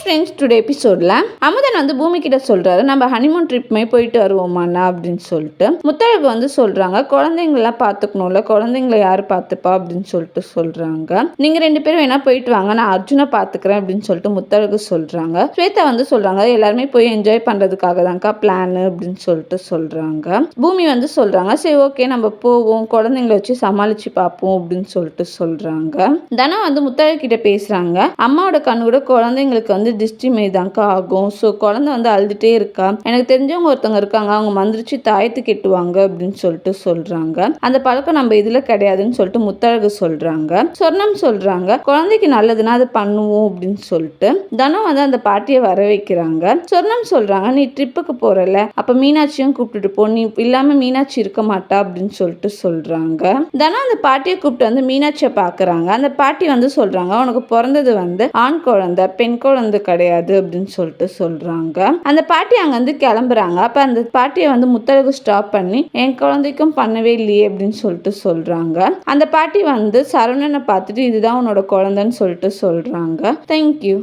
Friends, today எபிசோட்ல அமுதன் வந்து பூமி கிட்ட சொல்றாரு, நம்ம ஹனிமூன் ட்ரிப் மாதிரி போயிட்டு வருவோமாண்ணா அப்படின்னு சொல்லிட்டு. முத்தழகு வந்து சொல்றாங்க, குழந்தைங்களெல்லாம் பார்த்துக்கணும்ல, குழந்தைங்களை யாரு பார்த்துப்பா அப்படின்னு சொல்லிட்டு சொல்றாங்க. நீங்க 2 பேரும் வேணா போயிட்டு வாங்க, நான் அர்ஜுனை பார்த்துக்கிறேன் அப்படின்னு சொல்லிட்டு முத்தழகு சொல்றாங்க. ஸ்வேதா வந்து சொல்றாங்க, எல்லாருமே போய் என்ஜாய் பண்றதுக்காக தான்க்கா பிளான் அப்படின்னு சொல்லிட்டு சொல்றாங்க. பூமி வந்து சொல்றாங்க, சரி ஓகே நம்ம போவோம், குழந்தைங்களை வச்சு சமாளிச்சு பார்ப்போம் அப்படின்னு சொல்லிட்டு சொல்றாங்க. தனம் வந்து முத்தழகு கிட்ட பேசுறாங்க, அம்மாவோட கண்ணு கூட குழந்தைங்களுக்கு வந்து திருஷ்டி மாரிதான்க்கா ஆகும். ஸோ குழந்தை வந்து அழுதுட்டே இருக்கா, எனக்கு தெரிஞ்சவங்க ஒருத்தவங்க இருக்காங்க, அவங்க மந்திரிச்சு தாயத்து கெட்டுவாங்க அப்படின்னு சொல்லிட்டு சொல்றாங்க. அந்த பழக்கம் நம்ம இதுல கிடையாதுன்னு சொல்லிட்டு முத்தழகு சொல்றாங்க. சொர்ணம் சொல்றாங்க, குழந்தைக்கு நல்லதுன்னா அதை பண்ணுவோம் அப்படின்னு சொல்லிட்டு. தனம் வந்து அந்த பாட்டியை வர வைக்கிறாங்க. சொர்ணம் சொல்றாங்க, நீ ட்ரிப்புக்கு போறல, அப்ப மீனாட்சியும் கூப்பிட்டுட்டு போ, நீ இல்லாம மீனாட்சி இருக்க மாட்டா அப்படின்னு சொல்லிட்டு சொல்றாங்க. தனம் அந்த பாட்டியை கூப்பிட்டு வந்து மீனாட்சியை பாக்குறாங்க. அந்த பாட்டி வந்து சொல்றாங்க, உனக்கு பிறந்தது வந்து ஆண் குழந்தை, பெண் குழந்தை கிடையாது அப்படின்னு சொல்லிட்டு சொல்றாங்க. அந்த பாட்டி அங்க வந்து கிளம்புறாங்க. அப்ப அந்த பாட்டியை வந்து முத்தழகு ஸ்டாப் பண்ணி, என் குழந்தைக்கும் பண்ணவே இல்லையே அப்படின்னு சொல்லிட்டு சொல்றாங்க. அந்த பாட்டி வந்து சரவணனை பார்த்துட்டு, இதுதான் உன்னோட குழந்தைன்னு சொல்லிட்டு சொல்றாங்க. தேங்க்யூ.